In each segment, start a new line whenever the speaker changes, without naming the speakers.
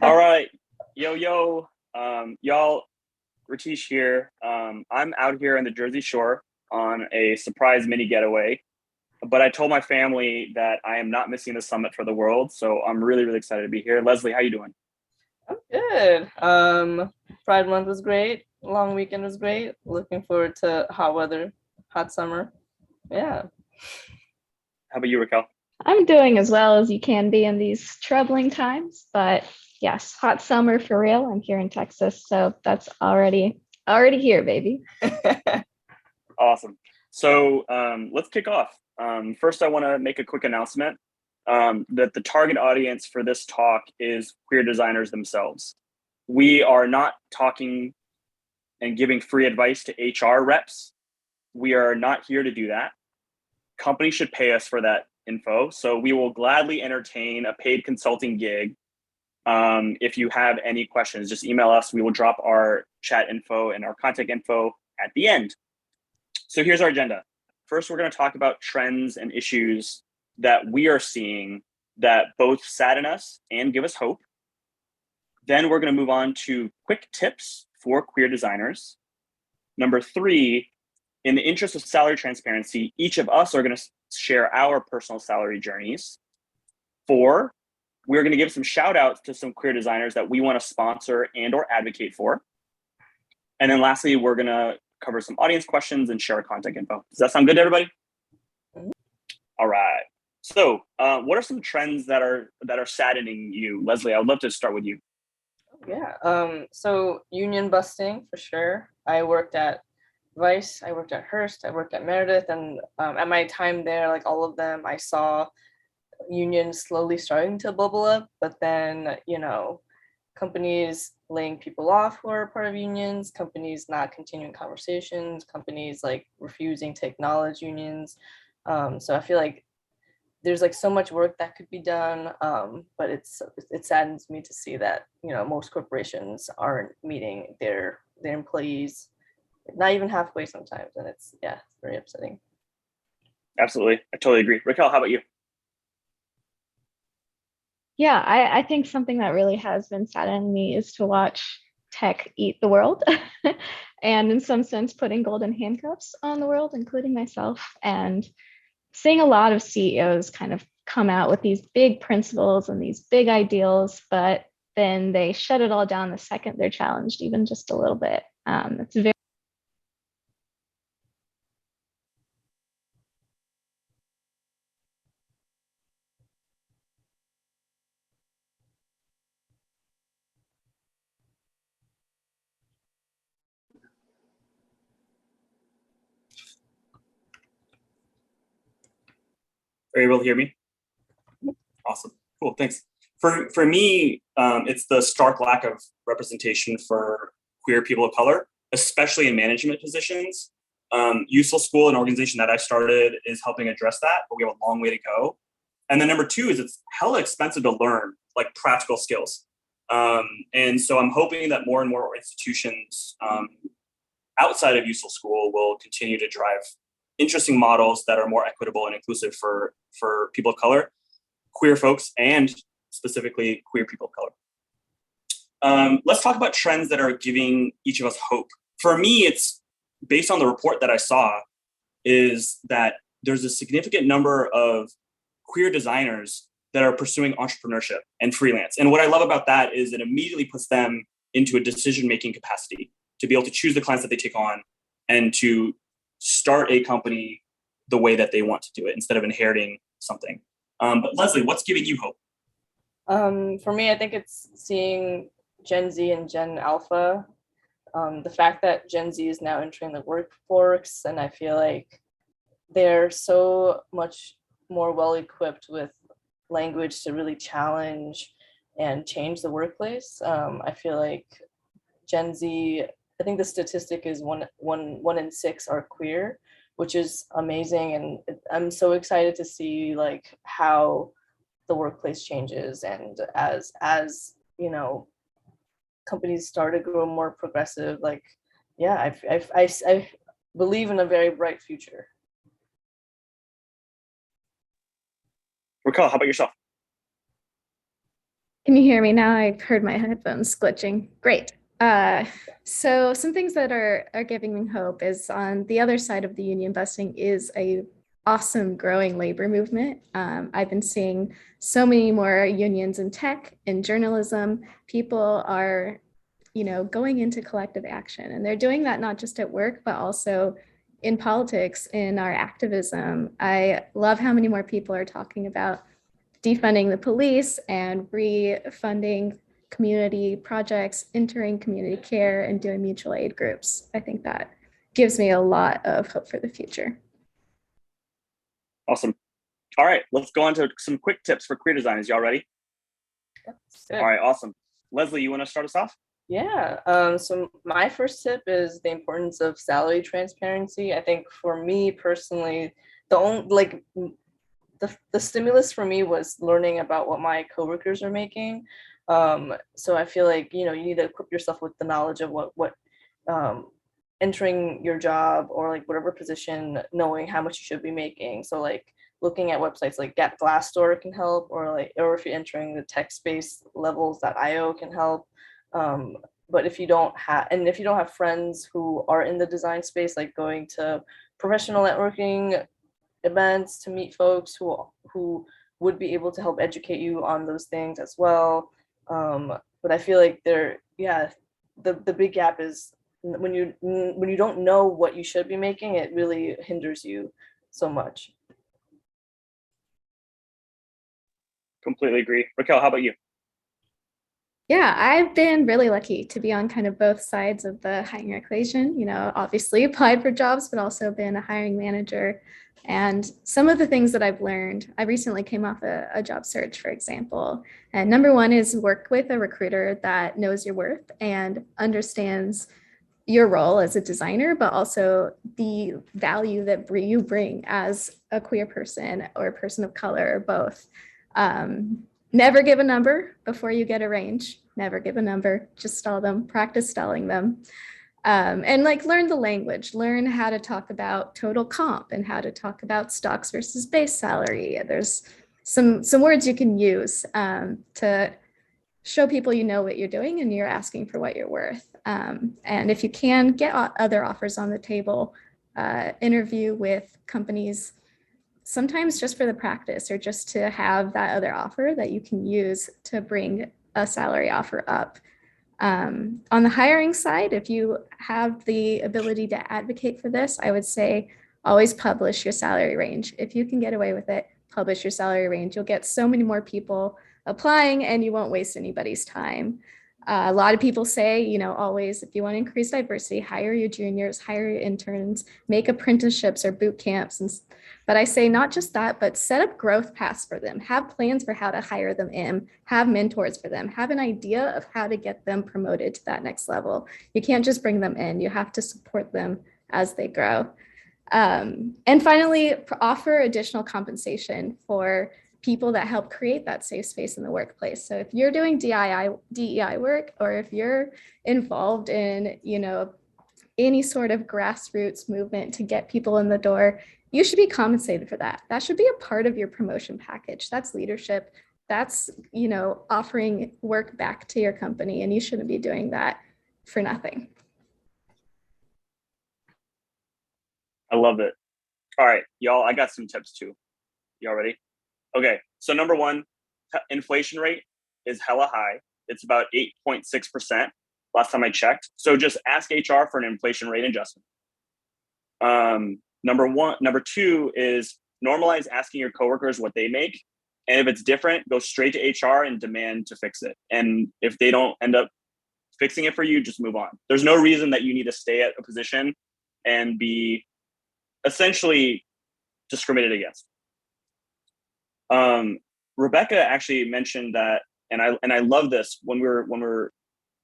All right, yo, y'all, Ritesh here. I'm out here in the Jersey Shore on a surprise mini getaway, but I told my family that I am not missing the summit for the world, so I'm really, really excited to be here. Leslie, how you doing?
I'm good. Pride Month was great. Long weekend was great. Looking forward to hot weather, hot summer. Yeah.
How about you, Raquel?
I'm doing as well as you can be in these troubling times, but yes, hot summer for real. I'm here in Texas, so that's already here, baby.
Awesome. So let's kick off. First, I want to make a quick announcement that the target audience for this talk is queer designers themselves. We are not talking and giving free advice to HR reps. We are not here to do that. Companies should pay us for that info. So we will gladly entertain a paid consulting gig. If you have any questions, just email us. We will drop our chat info and our contact info at the end. So here's our agenda. First, we're going to talk about trends and issues that we are seeing that both sadden us and give us hope. Then we're going to move on to quick tips for queer designers. Number 3, in the interest of salary transparency, each of us are going to share our personal salary journeys. 4, we're going to give some shout outs to some queer designers that we want to sponsor and or advocate for. And then lastly, we're going to cover some audience questions and share our contact info. Does that sound good to everybody? All right. So what are some trends that are saddening you? Leslie, I would love to start with you.
Yeah. So union busting for sure. I worked at Vice, I worked at Hearst, I worked at Meredith, and at my time there, like all of them, I saw unions slowly starting to bubble up, but then, companies laying people off who are part of unions, companies not continuing conversations, companies like refusing to acknowledge unions. So I feel like there's like so much work that could be done, but it saddens me to see that most corporations aren't meeting their employees, not even halfway sometimes, and it's very upsetting.
Absolutely, I totally agree. Raquel, how about you?
Yeah, I think something that really has been saddening me is to watch tech eat the world and in some sense putting golden handcuffs on the world, including myself, and seeing a lot of CEOs kind of come out with these big principles and these big ideals, but then they shut it all down the second they're challenged, even just a little bit. It's very
Are you able to hear me? Awesome. Cool. Thanks. For me, it's the stark lack of representation for queer people of color, especially in management positions. Useful School, an organization that I started, is helping address that, but we have a long way to go. And then number 2 is it's hella expensive to learn like practical skills. And so I'm hoping that more and more institutions outside of Useful School will continue to drive interesting models that are more equitable and inclusive for people of color, queer folks, and specifically queer people of color. Let's talk about trends that are giving each of us hope. For me, it's based on the report that I saw, is that there's a significant number of queer designers that are pursuing entrepreneurship and freelance. And what I love about that is it immediately puts them into a decision-making capacity to be able to choose the clients that they take on and to start a company the way that they want to do it instead of inheriting something. But Leslie, what's giving you hope?
For me, I think it's seeing Gen Z and Gen Alpha. The fact that Gen Z is now entering the workforce, and I feel like they're so much more well-equipped with language to really challenge and change the workplace. I feel like Gen Z, I think the statistic is one in 6 are queer, which is amazing, and I'm so excited to see like how the workplace changes, and as companies start to grow more progressive, like I believe in a very bright future.
Raquel, how about yourself?
Can you hear me now? I heard my headphones glitching. Great. So some things that are giving me hope is on the other side of the union busting is a awesome growing labor movement. I've been seeing so many more unions in tech, in journalism. People are, going into collective action, and they're doing that not just at work, but also in politics, in our activism. I love how many more people are talking about defunding the police and refunding community projects, entering community care, and doing mutual aid groups. I think that gives me a lot of hope for the future.
Awesome. All right, let's go on to some quick tips for queer designers. Y'all ready? All right, awesome. Leslie, you want to start us off?
Yeah. So my first tip is the importance of salary transparency. I think for me personally, the stimulus for me was learning about what my coworkers are making. So I feel like, you need to equip yourself with the knowledge of what entering your job or like whatever position, knowing how much you should be making. So like looking at websites like Glassdoor can help, or if you're entering the tech space, levels.io can help. But if you don't have friends who are in the design space, like going to professional networking events to meet folks who would be able to help educate you on those things as well. But I feel like the big gap is when you don't know what you should be making, it really hinders you so much.
Completely agree. Raquel, how about you?
Yeah, I've been really lucky to be on kind of both sides of the hiring equation. Obviously applied for jobs, but also been a hiring manager. And some of the things that I've learned, I recently came off a job search, for example. And number one is work with a recruiter that knows your worth and understands your role as a designer, but also the value that you bring as a queer person or a person of color, or both. Never give a number before you get a range. Never give a number, just stall them, practice stalling them. And like learn the language, learn how to talk about total comp and how to talk about stocks versus base salary. There's some words you can use to show people you know what you're doing and you're asking for what you're worth. And if you can, get other offers on the table, interview with companies, sometimes just for the practice or just to have that other offer that you can use to bring a salary offer up. On the hiring side, if you have the ability to advocate for this, I would say always publish your salary range. If you can get away with it, publish your salary range. You'll get so many more people applying and you won't waste anybody's time. A lot of people say, always, if you want to increase diversity, hire your juniors, hire your interns, make apprenticeships or boot camps. But I say not just that, but set up growth paths for them, have plans for how to hire them in, have mentors for them, have an idea of how to get them promoted to that next level. You can't just bring them in, you have to support them as they grow. And finally, offer additional compensation for people that help create that safe space in the workplace. So if you're doing DEI work, or if you're involved in, any sort of grassroots movement to get people in the door, you should be compensated for that. That should be a part of your promotion package. That's leadership. That's, offering work back to your company, and you shouldn't be doing that for nothing.
I love it. All right, y'all, I got some tips too. Y'all ready? Okay, so number one, inflation rate is hella high. It's about 8.6% last time I checked. So just ask HR for an inflation rate adjustment. Number two is normalize asking your coworkers what they make. And if it's different, go straight to HR and demand to fix it. And if they don't end up fixing it for you, just move on. There's no reason that you need to stay at a position and be essentially discriminated against. Rebecca actually mentioned that, and I love this when we're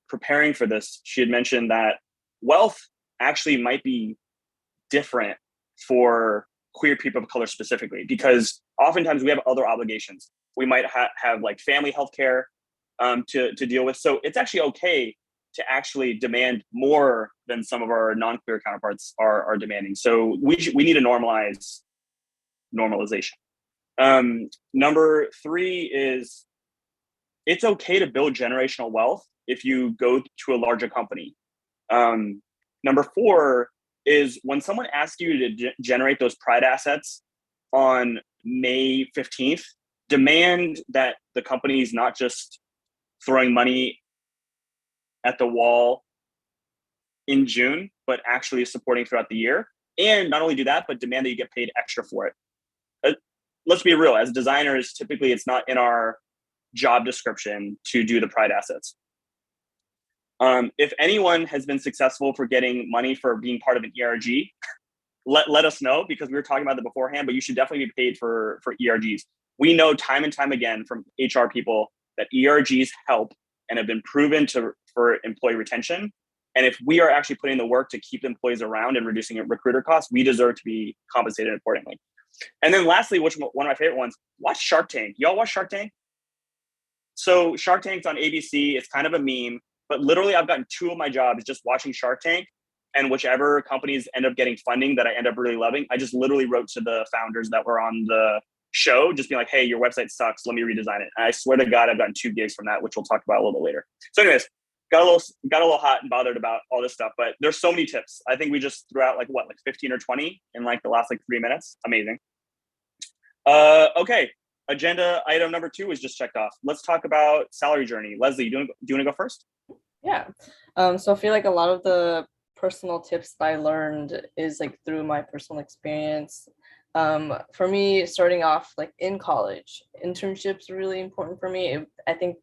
preparing for this. She had mentioned that wealth actually might be different for queer people of color specifically, because oftentimes we have other obligations. We might have like family health care to deal with. So it's actually okay to actually demand more than some of our non-queer counterparts are demanding. So we need to normalize normalization. Number three is it's okay to build generational wealth if you go to a larger company. Number 4 is when someone asks you to generate those pride assets on May 15th, demand that the company is not just throwing money at the wall in June, but actually supporting throughout the year. And not only do that, but demand that you get paid extra for it. Let's be real, as designers, typically it's not in our job description to do the pride assets. If anyone has been successful for getting money for being part of an ERG, let us know, because we were talking about it beforehand, but you should definitely be paid for ERGs. We know time and time again from HR people that ERGs help and have been proven for employee retention. And if we are actually putting the work to keep employees around and reducing recruiter costs, we deserve to be compensated accordingly. And then lastly, which one of my favorite ones, watch Shark Tank. Y'all watch Shark Tank? So Shark Tank's on ABC. It's kind of a meme, but literally I've gotten 2 of my jobs just watching Shark Tank, and whichever companies end up getting funding that I end up really loving, I just literally wrote to the founders that were on the show, just being like, hey, your website sucks, let me redesign it. And I swear to God, I've gotten 2 gigs from that, which we'll talk about a little bit later. So anyways, got a little hot and bothered about all this stuff, but there's so many tips. I think we just threw out like 15 or 20 in like the last 3 minutes. Amazing. Okay. Agenda item number 2 is just checked off. Let's talk about salary journey. Leslie, do you want to go first?
Yeah. So I feel like a lot of the personal tips that I learned is like through my personal experience. For me, starting off like in college, internships are really important for me. I think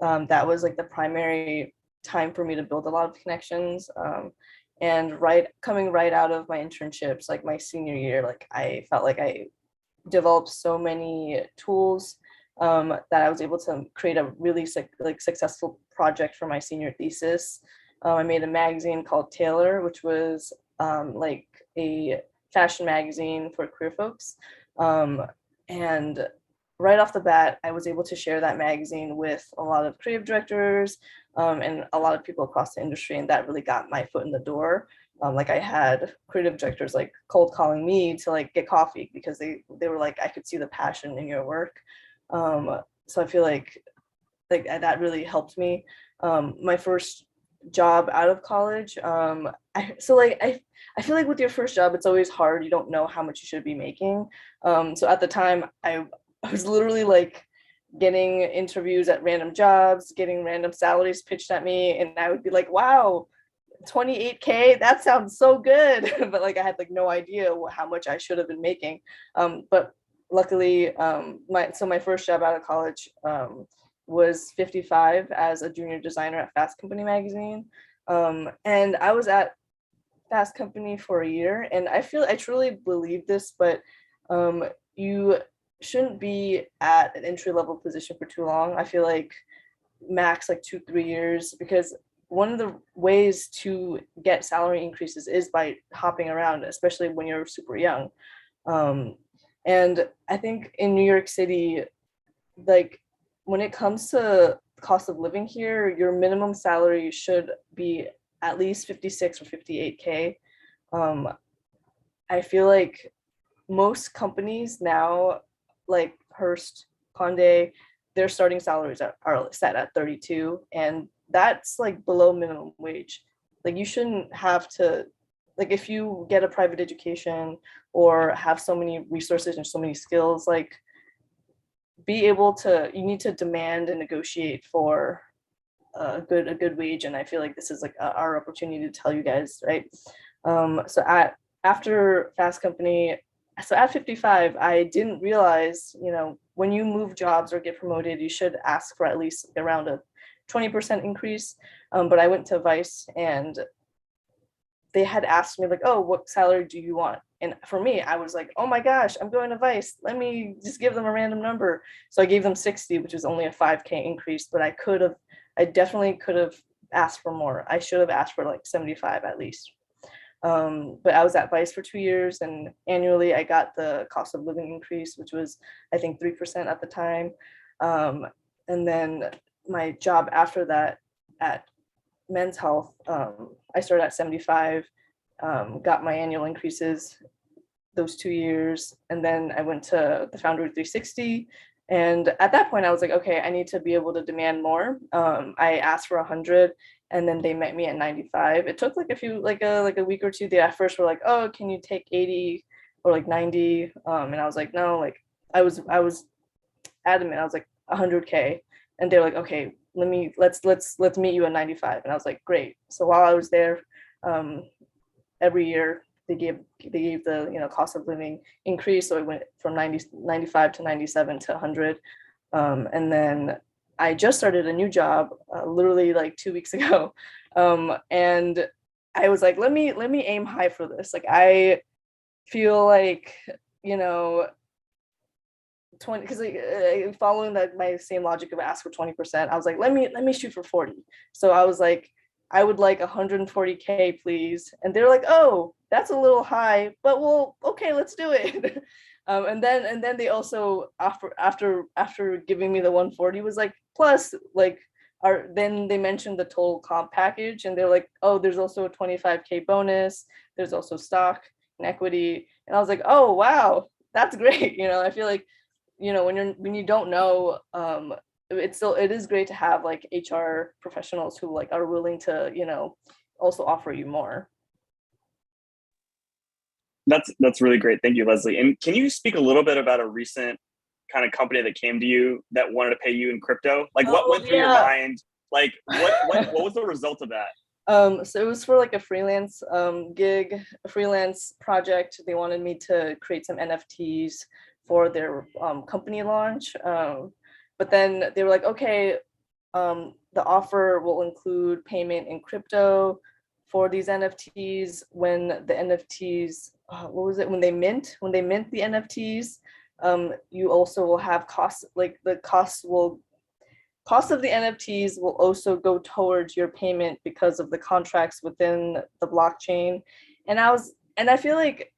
that was like the primary time for me to build a lot of connections. And coming right out of my internships, like my senior year, like I felt like I developed so many tools that I was able to create a really successful project for my senior thesis. I made a magazine called Taylor, which was like a fashion magazine for queer folks. And right off the bat, I was able to share that magazine with a lot of creative directors and a lot of people across the industry, and that really got my foot in the door. Like I had creative directors like cold calling me to like get coffee because they were like, I could see the passion in your work. So I feel like that really helped me. My first job out of college, I feel like with your first job, it's always hard. You don't know how much you should be making. So at the time, I was literally like getting interviews at random jobs, getting random salaries pitched at me, and I would be like, wow, 28K, that sounds so good. But like I had like no idea how much I should have been making. But luckily, my first job out of college was 55 as a junior designer at Fast Company magazine. And I was at Fast Company for a year, and I truly believe this, but you shouldn't be at an entry-level position for too long. I feel like max like 2-3 years, because one of the ways to get salary increases is by hopping around, especially when you're super young. And I think in New York City, like when it comes to cost of living here, your minimum salary should be at least 56 or 58K. I feel like most companies now, like Hearst, Condé, their starting salaries are set at 32, and that's like below minimum wage. Like you shouldn't have to, like if you get a private education or have so many resources and so many skills, like you need to demand and negotiate for a good wage. And I feel like this is like our opportunity to tell you guys, right? After Fast Company, so at 55, I didn't realize, when you move jobs or get promoted, you should ask for at least around a 20% increase. But I went to Vice and they had asked me like, oh, what salary do you want? And for me, I was like, oh my gosh, I'm going to Vice. Let me just give them a random number. So I gave them 60, which is only a 5K increase, but I definitely could have asked for more. I should have asked for like 75 at least. But I was at Vice for 2 years, and annually I got the cost of living increase, which was, I think, 3% at the time. And then my job after that at Men's Health, I started at 75, got my annual increases those 2 years. And then I went to the Foundry 360 And at that point, I was like, okay, I need to be able to demand more. I asked for 100, and then they met me at 95. It took like a week or two. They at first were like, oh, can you take 80 or like 90? And I was like, no, like I was adamant. I was like 100K, and they're like, okay, let's meet you at 95. And I was like, great. So while I was there, um, every year they gave the cost of living increase, so it went from 95 to 97 to 100. And then I just started a new job literally like 2 weeks ago, and I was like, let me aim high for this. Like I feel like, you know 20, because like, following that my same logic of ask for 20%, I was like, let me shoot for 40. So I was like, I would like 140K please, and they're like, oh, that's a little high, but well, okay, let's do it. And then they also after giving me the 140 was like, plus like then they mentioned the total comp package, and they're like, oh, there's also a 25K bonus, there's also stock and equity. And I was like, oh wow, that's great. I feel like, when you don't know, it is great to have like HR professionals who like are willing to, also offer you more.
That's really great. Thank you, Leslie. And can you speak a little bit about a recent kind of company that came to you that wanted to pay you in crypto? Like what went through your mind? Like what was the result of that?
So it was for like a freelance gig, a freelance project. They wanted me to create some NFTs for their company launch. But then they were like, okay, the offer will include payment in crypto for these NFTs when the NFTs, what was it? When they mint the NFTs, you also will have costs, like the cost of the NFTs will also go towards your payment because of the contracts within the blockchain. And I feel like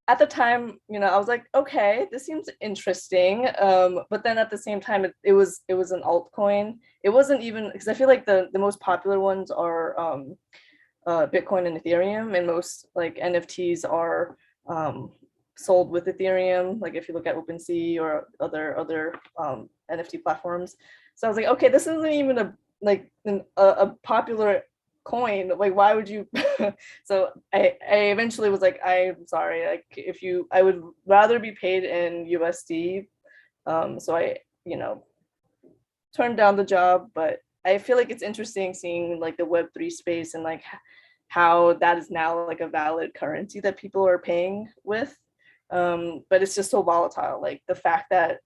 at the time, I was like, okay, this seems interesting. But then at the same time, it was an altcoin. It wasn't even, because I feel like the most popular ones are Bitcoin and Ethereum, and most like NFTs are sold with Ethereum. Like if you look at OpenSea or other NFT platforms. So I was like, okay, this isn't even a popular coin. Like, why would you? So I eventually was like, I'm sorry. Like, I would rather be paid in USD. So I, turned down the job, but I feel like it's interesting seeing like the Web3 space and like how that is now like a valid currency that people are paying with. But it's just so volatile. Like the fact that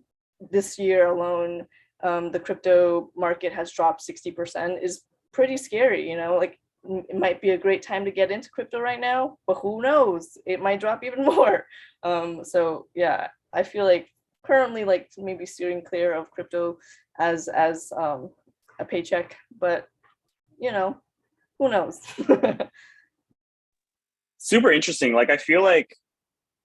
this year alone, the crypto market has dropped 60% is pretty scary. Like it might be a great time to get into crypto right now, but who knows? It might drop even more. So yeah, I feel like currently like maybe steering clear of crypto as a paycheck, but who knows?
Super interesting. Like I feel like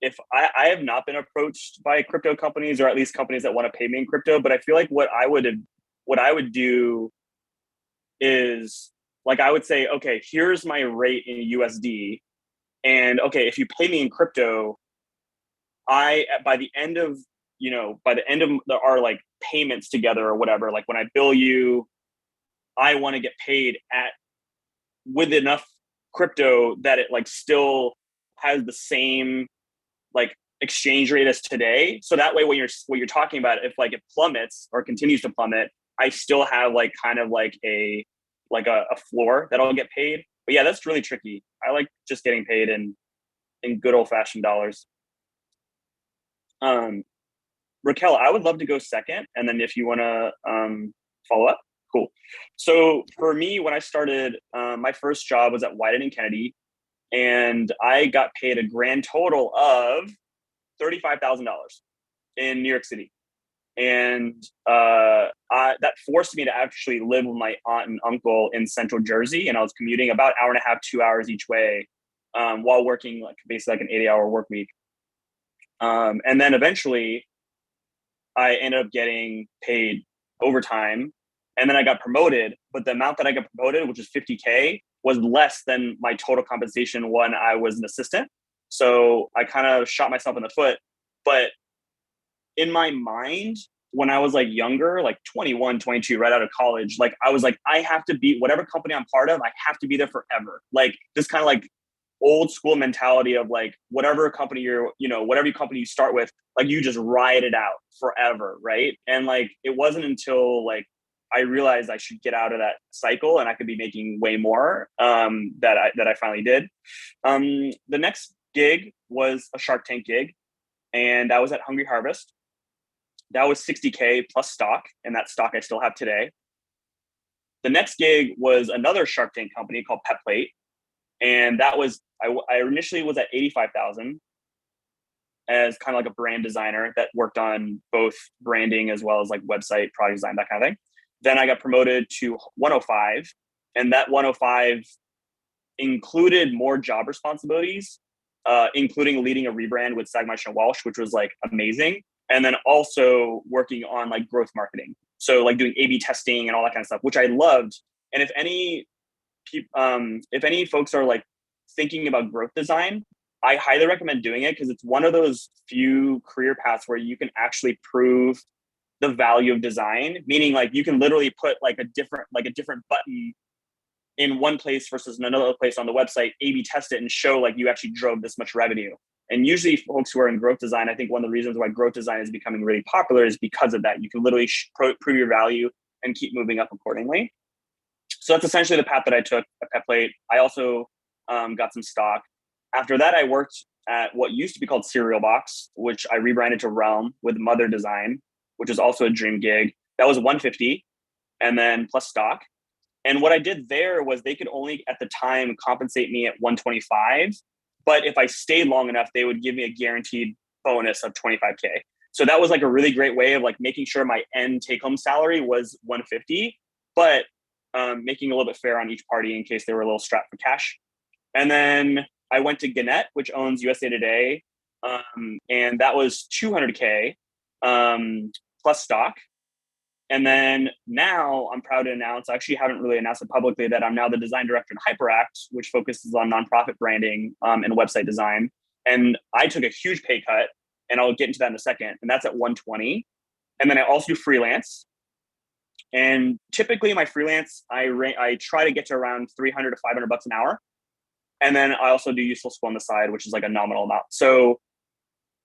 if I have not been approached by crypto companies, or at least companies that want to pay me in crypto, but I feel like what I would do is like I would say, okay, here's my rate in USD, and okay, if you pay me in crypto, by the end of our like payments together or whatever, like when I bill you, I want to get paid with enough crypto that it like still has the same like exchange rate as today. So that way, when you're talking about, if like it plummets or continues to plummet, I still have like kind of like a floor that I'll get paid. But yeah, that's really tricky. I like just getting paid in good old fashioned dollars. Raquel, I would love to go second, and then if you want to follow up, cool. So for me, when I started, my first job was at Wyden and Kennedy, and I got paid a grand total of $35,000 in New York City, and that forced me to actually live with my aunt and uncle in Central Jersey, and I was commuting about 1.5 hours, 2 hours each way, while working like basically like an 80-hour work week. And then eventually I ended up getting paid overtime, and then I got promoted, but the amount that I got promoted, which is 50K, was less than my total compensation when I was an assistant. So I kind of shot myself in the foot. But in my mind, when I was like younger, like 21, 22, right out of college, like I was like, I have to be whatever company I'm part of, I have to be there forever. Like this kind of like old school mentality of like whatever company you're, whatever company you start with, like you just ride it out forever, right? And like it wasn't until like I realized I should get out of that cycle and I could be making way more that I finally did. The next gig was a Shark Tank gig, and that was at Hungry Harvest. That was 60K plus stock, and that stock I still have today. The next gig was another Shark Tank company called Pet Plate, and that was I initially was at 85,000 as kind of like a brand designer that worked on both branding as well as like website, product design, that kind of thing. Then I got promoted to 105, and that 105 included more job responsibilities, including leading a rebrand with Sagmeister and Walsh, which was like amazing. And then also working on like growth marketing. So like doing A/B testing and all that kind of stuff, which I loved. And if any folks are like thinking about growth design, I highly recommend doing it because it's one of those few career paths where you can actually prove the value of design, meaning like you can literally put like a different button in one place versus another place on the website, A/B test it and show like you actually drove this much revenue. And usually folks who are in growth design, I think one of the reasons why growth design is becoming really popular is because of that. You can literally prove your value and keep moving up accordingly. So that's essentially the path that I took at Pet Plate. I also got some stock. After that, I worked at what used to be called Cereal Box, which I rebranded to Realm with Mother Design, which is also a dream gig. That was 150 and then plus stock. And what I did there was they could only at the time compensate me at 125. But if I stayed long enough, they would give me a guaranteed bonus of 25K. So that was like a really great way of like making sure my end take home salary was 150, but making a little bit fair on each party in case they were a little strapped for cash. And then I went to Gannett, which owns USA Today. And that was 200K plus stock. And then now I'm proud to announce, I actually haven't really announced it publicly, that I'm now the design director in HyperAct, which focuses on nonprofit branding and website design. And I took a huge pay cut, and I'll get into that in a second. And that's at 120. And then I also do freelance. And typically my freelance, I try to get to around 300 to 500 bucks an hour. And then I also do useful school on the side, which is like a nominal amount. So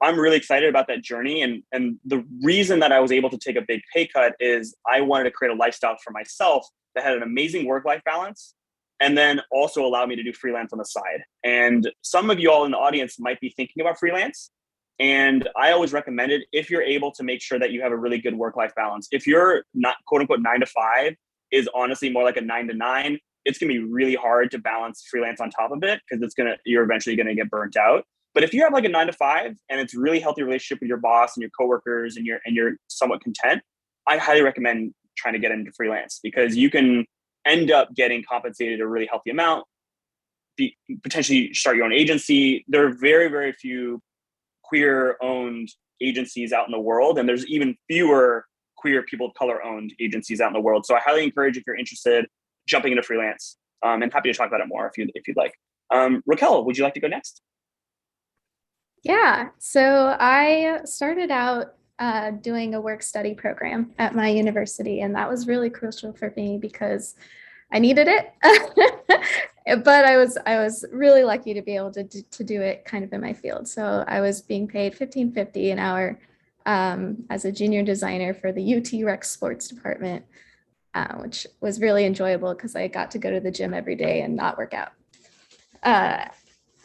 I'm really excited about that journey. And the reason that I was able to take a big pay cut is I wanted to create a lifestyle for myself that had an amazing work-life balance and then also allow me to do freelance on the side. And some of you all in the audience might be thinking about freelance. And I always recommend it if you're able to make sure that you have a really good work-life balance. If you're not quote unquote 9 to 5 is honestly more like a 9 to 9, it's going to be really hard to balance freelance on top of it because you're eventually going to get burnt out. But if you have like a 9 to 5 and it's really healthy relationship with your boss and your coworkers and you're somewhat content, I highly recommend trying to get into freelance because you can end up getting compensated a really healthy amount, potentially start your own agency. There are very, very few queer-owned agencies out in the world, and there's even fewer queer people of color-owned agencies out in the world. So I highly encourage, if you're interested, jumping into freelance. And happy to talk about it more if you'd like. Raquel, would you like to go next?
Yeah, so I started out doing a work study program at my university, and that was really crucial for me because I needed it. But I was really lucky to be able to do it kind of in my field. So I was being paid $15.50 an hour as a junior designer for the UT Rec Sports Department, which was really enjoyable because I got to go to the gym every day and not work out.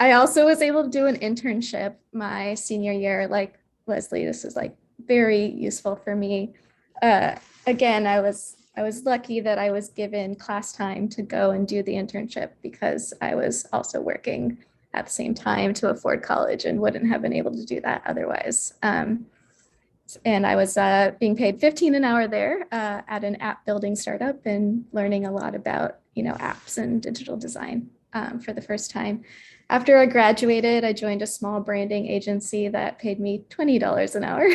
I also was able to do an internship my senior year. Like Leslie, this is like very useful for me. Again, I was lucky that I was given class time to go and do the internship because I was also working at the same time to afford college and wouldn't have been able to do that otherwise. And I was being paid $15 an hour there at an app building startup and learning a lot about, apps and digital design for the first time. After I graduated, I joined a small branding agency that paid me $20 an hour.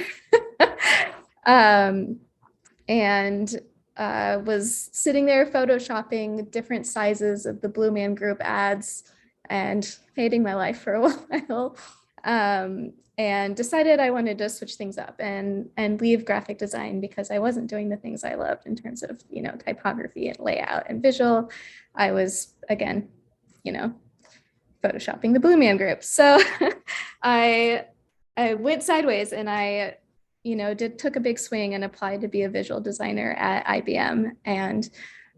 And was sitting there photoshopping different sizes of the Blue Man Group ads and hating my life for a while. and decided I wanted to switch things up and leave graphic design because I wasn't doing the things I loved in terms of, typography and layout and visual. I was, again, photoshopping the Blue Man Group. So I went sideways and I, took a big swing and applied to be a visual designer at IBM. And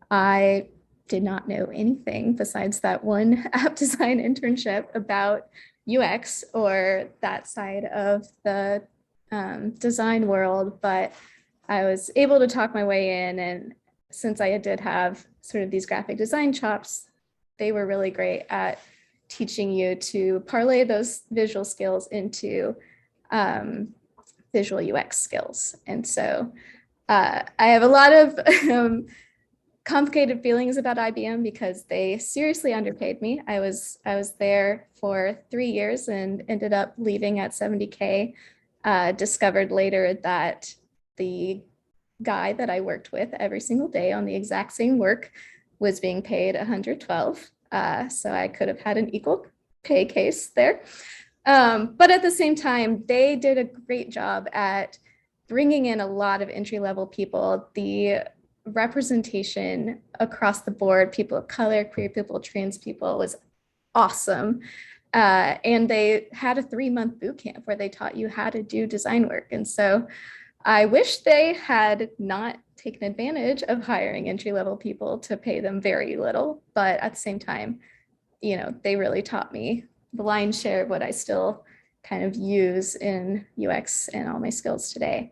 I did not know anything besides that one app design internship about UX or that side of the design world, but I was able to talk my way in. And since I did have sort of these graphic design chops, they were really great at teaching you to parlay those visual skills into visual UX skills. And so I have a lot of complicated feelings about IBM because they seriously underpaid me. I was there for 3 years and ended up leaving at $70K. Discovered later that the guy that I worked with every single day on the exact same work was being paid $112. So I could have had an equal pay case there. But at the same time, they did a great job at bringing in a lot of entry-level people. The representation across the board, people of color, queer people, trans people, was awesome. And they had a 3-month boot camp where they taught you how to do design work. And so I wish they had not taken advantage of hiring entry-level people to pay them very little. But at the same time, they really taught me the lion's share of what I still kind of use in UX and all my skills today.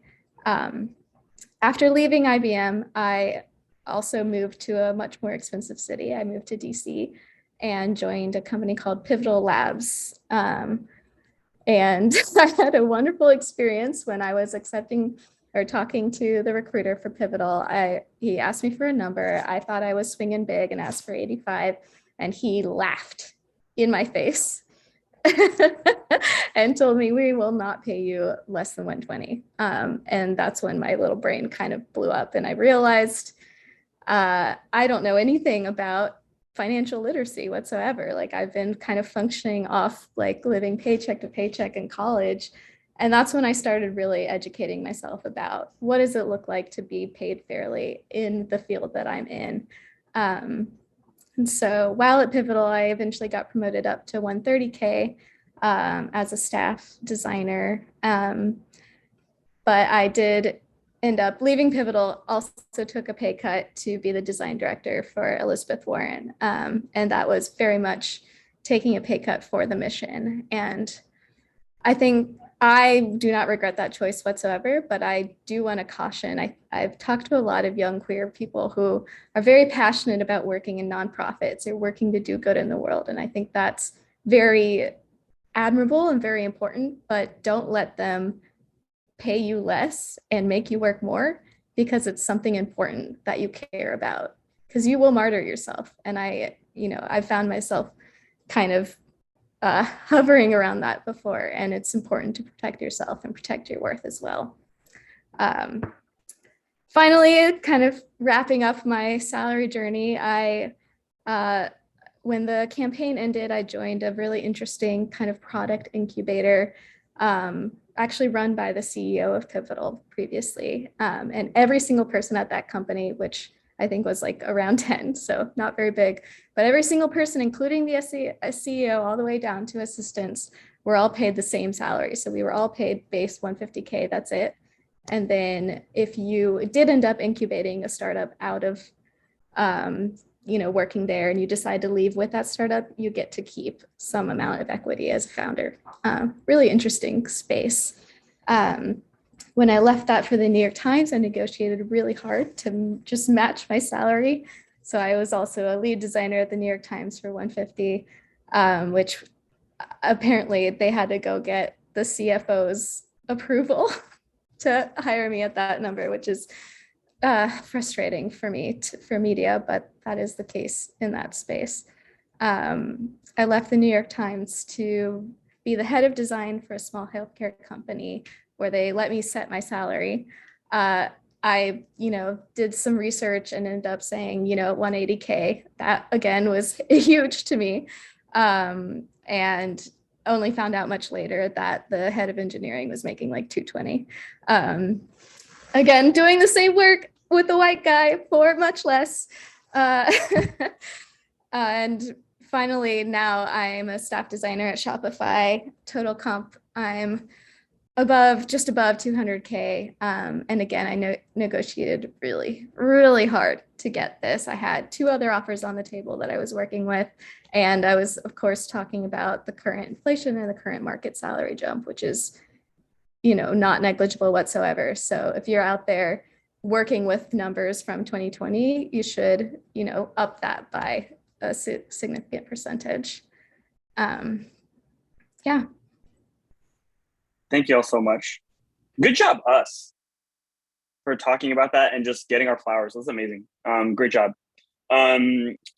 After leaving IBM, I also moved to a much more expensive city. I moved to DC and joined a company called Pivotal Labs. And I had a wonderful experience when I was accepting or talking to the recruiter for Pivotal. He asked me for a number. I thought I was swinging big and asked for 85, and he laughed in my face and told me, we will not pay you less than 120. And that's when my little brain kind of blew up and I realized I don't know anything about financial literacy whatsoever. Like I've been kind of functioning off like living paycheck to paycheck in college. And that's when I started really educating myself about what does it look like to be paid fairly in the field that I'm in. And so while at Pivotal, I eventually got promoted up to 130K as a staff designer. But I did end up leaving Pivotal, also took a pay cut to be the design director for Elizabeth Warren. And that was very much taking a pay cut for the mission. And I think I do not regret that choice whatsoever, but I do want to caution. I've talked to a lot of young queer people who are very passionate about working in nonprofits or working to do good in the world. And I think that's very admirable and very important, but don't let them pay you less and make you work more because it's something important that you care about, because you will martyr yourself. And I found myself kind of hovering around that before, and it's important to protect yourself and protect your worth as well. Finally, kind of wrapping up my salary journey, when the campaign ended, I joined a really interesting kind of product incubator, actually run by the CEO of Pivotal previously. And every single person at that company, which I think was like around 10, so not very big, but every single person, including the CEO all the way down to assistants, were all paid the same salary. So we were all paid base 150K, that's it. And then if you did end up incubating a startup out of, working there and you decide to leave with that startup, you get to keep some amount of equity as a founder. Really interesting space. When I left that for the New York Times, I negotiated really hard to just match my salary. So I was also a lead designer at the New York Times for 150, which apparently they had to go get the CFO's approval to hire me at that number, which is frustrating for me for media, but that is the case in that space. I left the New York Times to be the head of design for a small healthcare company where they let me set my salary. I, did some research and ended up saying, 180K. That again was huge to me. And only found out much later that the head of engineering was making like 220. Again, doing the same work with a white guy for much less. And finally, now I'm a staff designer at Shopify. Total comp, I'm just above 200K. And again, I negotiated really, really hard to get this. I had 2 other offers on the table that I was working with. And I was, of course, talking about the current inflation and the current market salary jump, which is, not negligible whatsoever. So if you're out there working with numbers from 2020, you should, up that by a significant percentage. Yeah.
Thank you all so much. Good job, us, for talking about that and just getting our flowers. That's amazing. Great job.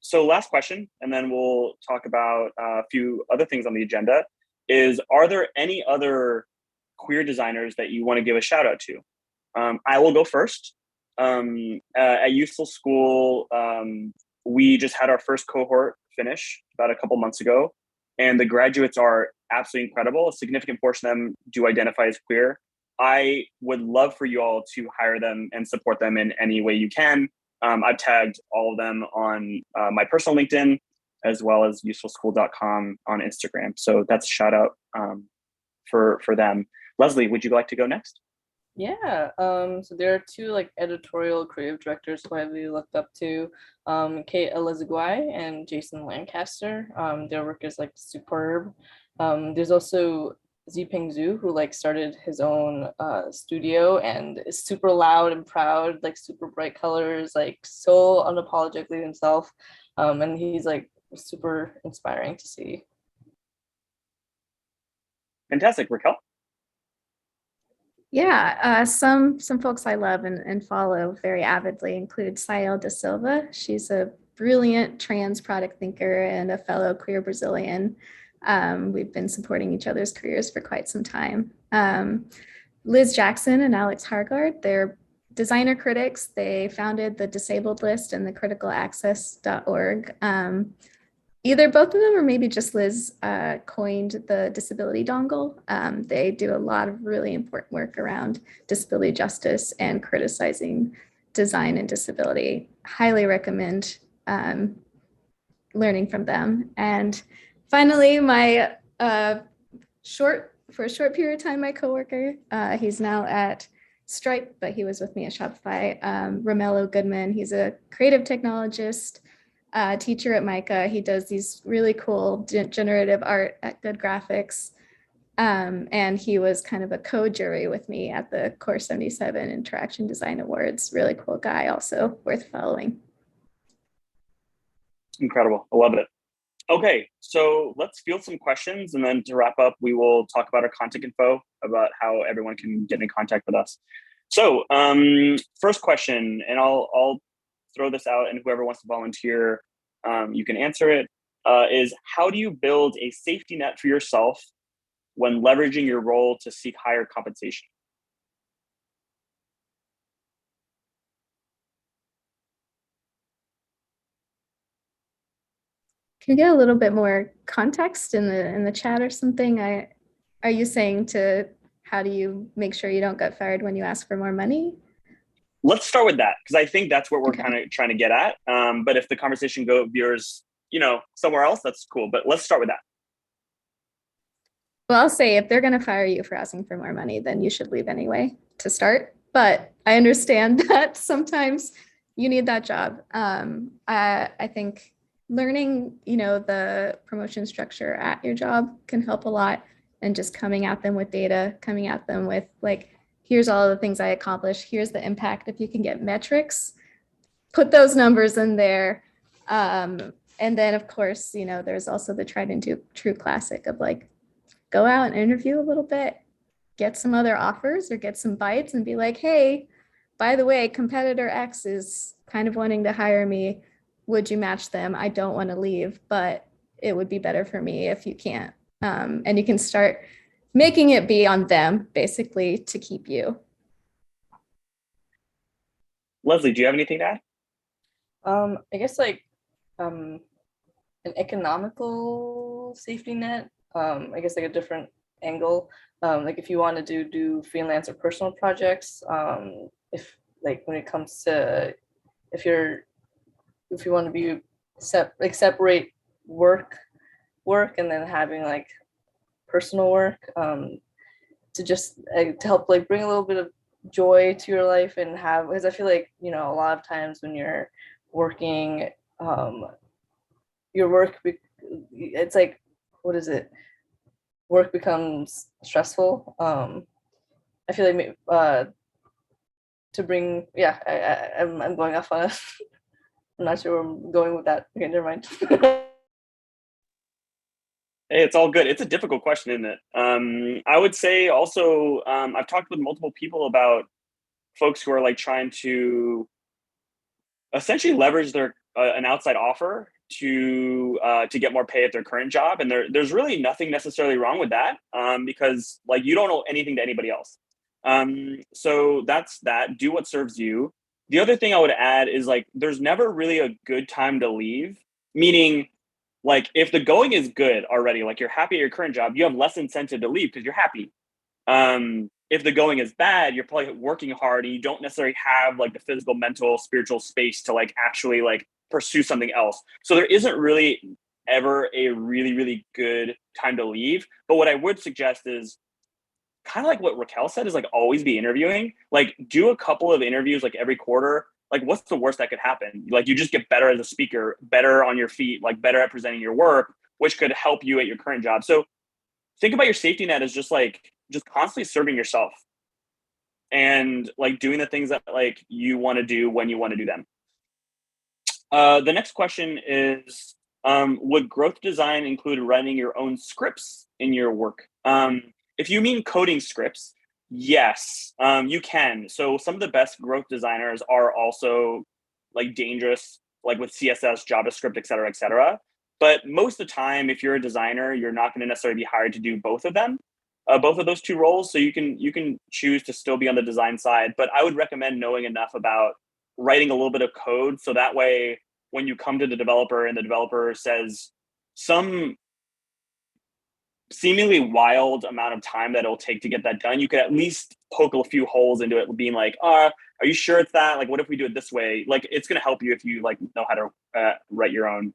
So last question, and then we'll talk about a few other things on the agenda, is, are there any other queer designers that you want to give a shout out to? I will go first. At Useful School, we just had our first cohort finish about a couple months ago, and the graduates are absolutely incredible. A significant portion of them do identify as queer. I would love for you all to hire them and support them in any way you can. I've tagged all of them on my personal LinkedIn, as well as usefulschool.com on Instagram. So that's a shout out for them. Leslie, would you like to go next?
Yeah, so there are 2 like editorial creative directors who I really looked up to, Kate Elizagui and Jason Lancaster. Their work is like superb. There's also Ziping Zhu, who like started his own studio and is super loud and proud, like super bright colors, like so unapologetically himself. And he's like super inspiring to see.
Fantastic. Raquel?
Yeah, some folks I love and follow very avidly include Sael da Silva. She's a brilliant trans product thinker and a fellow queer Brazilian. We've been supporting each other's careers for quite some time. Liz Jackson and Alex Hargard, they're designer critics. They founded the Disabled List and the criticalaccess.org. Either both of them or maybe just Liz coined the disability dongle. They do a lot of really important work around disability justice and criticizing design and disability. Highly recommend learning from them. And finally, my for a short period of time, my coworker, he's now at Stripe, but he was with me at Shopify, Romello Goodman. He's a creative technologist, teacher at MICA. He does these really cool generative art at Good Graphics. And he was kind of a co-jury with me at the Core 77 Interaction Design Awards. Really cool guy, also worth following.
Incredible. I love it. Okay, so let's field some questions, and then to wrap up, we will talk about our contact info, about how everyone can get in contact with us. So first question, and I'll throw this out, and whoever wants to volunteer, you can answer it, is how do you build a safety net for yourself when leveraging your role to seek higher compensation?
Can you get a little bit more context in the chat or something? Are you saying how do you make sure you don't get fired when you ask for more money?
Let's start with that, because I think that's what we're kind of trying to get at. But if the conversation veers, somewhere else, that's cool. But let's start with that.
Well, I'll say if they're going to fire you for asking for more money, then you should leave anyway to start. But I understand that sometimes you need that job. I think learning, the promotion structure at your job can help a lot, and just coming at them with data, coming at them with like, here's all the things I accomplished, here's the impact. If you can get metrics, put those numbers in there. And then of course, there's also the tried and true classic of like, go out and interview a little bit, get some other offers or get some bites and be like, hey, by the way, competitor X is kind of wanting to hire me. Would you match them? I don't want to leave, but it would be better for me if you can't. And you can start making it be on them basically to keep you.
Leslie, do you have anything to add?
I guess like an economical safety net. I guess like a different angle. Like if you want to do freelance or personal projects, if like when it comes to if you want to be separate work and then having like personal work, to just to help like bring a little bit of joy to your life and have, because I feel like, you know, a lot of times when you're working, your work it's like, what is it, work becomes stressful. I feel like to bring, yeah, I'm going off on a I'm not sure where I'm going with that. Okay, never mind.
Hey, it's all good. It's a difficult question, isn't it? I would say also, I've talked with multiple people about folks who are like trying to essentially leverage their an outside offer to get more pay at their current job, and there's really nothing necessarily wrong with that, because like you don't owe anything to anybody else. So that's that. Do what serves you. The other thing I would add is like there's never really a good time to leave. Meaning, like if the going is good already, like you're happy at your current job, you have less incentive to leave because you're happy. If the going is bad, you're probably working hard and you don't necessarily have like the physical, mental, spiritual space to like actually like pursue something else. So there isn't really ever a really, really good time to leave. But what I would suggest is kind of like what Raquel said, is like always be interviewing. Like do a couple of interviews like every quarter. Like what's the worst that could happen? Like you just get better as a speaker, better on your feet, like better at presenting your work, which could help you at your current job. So think about your safety net as just constantly serving yourself and like doing the things that like you want to do when you want to do them. The next question is, would growth design include writing your own scripts in your work? If you mean coding scripts, yes, you can. So some of the best growth designers are also like dangerous, like with CSS, JavaScript, et cetera, et cetera. But most of the time, if you're a designer, you're not going to necessarily be hired to do both of them, both of those two roles. So you can choose to still be on the design side. But I would recommend knowing enough about writing a little bit of code, so that way when you come to the developer and the developer says some seemingly wild amount of time that it'll take to get that done, you could at least poke a few holes into it, being like, are you sure it's that? Like, what if we do it this way? Like, it's going to help you if you like know how to write your own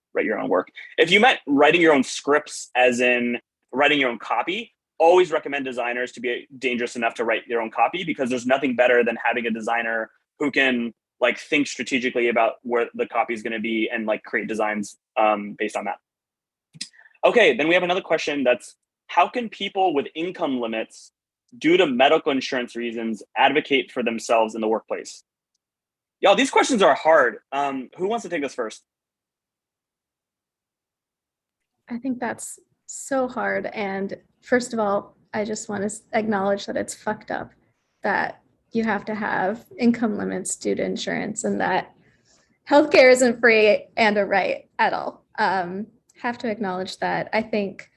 work. If you meant writing your own scripts, as in writing your own copy, always recommend designers to be dangerous enough to write their own copy, because there's nothing better than having a designer who can like think strategically about where the copy is going to be and like create designs based on that. Okay, then we have another question that's, how can people with income limits, due to medical insurance reasons, advocate for themselves in the workplace? Y'all, these questions are hard. Who wants to take this first?
I think that's so hard. And first of all, I just want to acknowledge that it's fucked up that you have to have income limits due to insurance, and that healthcare isn't free and a right at all. Have to acknowledge that. I think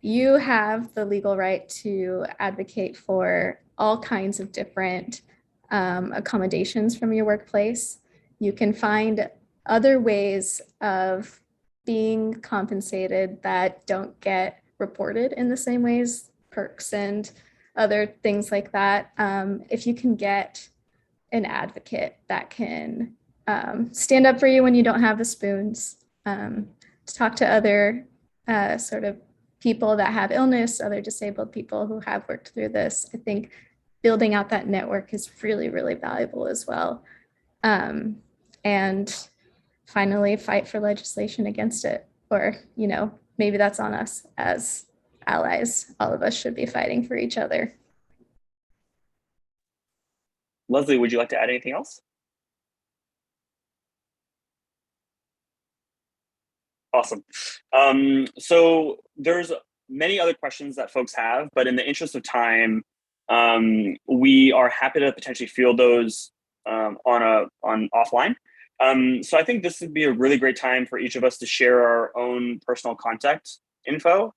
you have the legal right to advocate for all kinds of different accommodations from your workplace. You can find other ways of being compensated that don't get reported in the same ways, perks and other things like that. If you can get an advocate that can stand up for you when you don't have the spoons, to talk to other sort of people that have illness, other disabled people who have worked through this. I think building out that network is really, really valuable as well. And finally, fight for legislation against it. Or, you know, maybe that's on us as allies. All of us should be fighting for each other.
Leslie, would you like to add anything else? Awesome. So there's many other questions that folks have, but in the interest of time, we are happy to potentially field those on offline. So I think this would be a really great time for each of us to share our own personal contact info.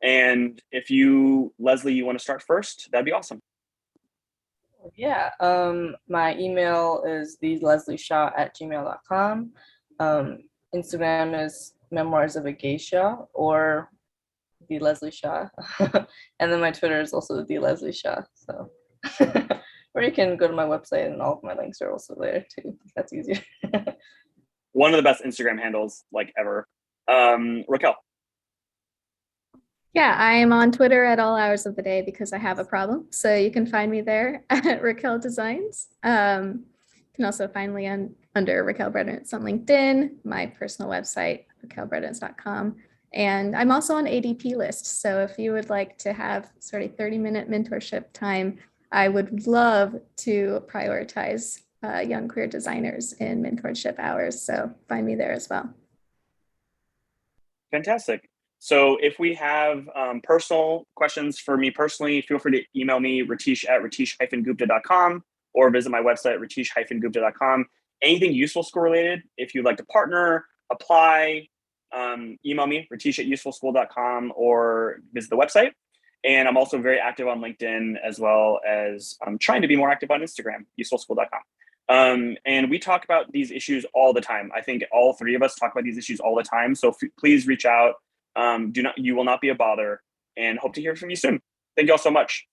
And if you, Leslie, you want to start first, that'd be awesome.
Yeah, my email is theleslieShaw@gmail.com. Instagram is Memoirs of a Geisha, or the Leslie Shaw. And then my Twitter is also the Leslie Shaw. So, or you can go to my website and all of my links are also there too. That's easier.
One of the best Instagram handles like ever. Raquel.
Yeah, I am on Twitter at all hours of the day because I have a problem. So you can find me there at Raquel Designs. You can also find me under Raquel Breternitz on LinkedIn, my personal website, raquelbreternitz.com. And I'm also on ADP list. So if you would like to have sort of 30-minute mentorship time, I would love to prioritize young queer designers in mentorship hours. So find me there as well.
Fantastic. So if we have personal questions for me personally, feel free to email me, Ritesh at ritesh-gupta.com, or visit my website, ritesh-gupta.com. Anything useful school related, if you'd like to partner, apply, email me, ritesh@usefulschool.com, or visit the website. And I'm also very active on LinkedIn, as well as I'm trying to be more active on Instagram, usefulschool.com. And we talk about these issues all the time. I think all three of us talk about these issues all the time. So please reach out. You will not be a bother, and hope to hear from you soon. Thank you all so much.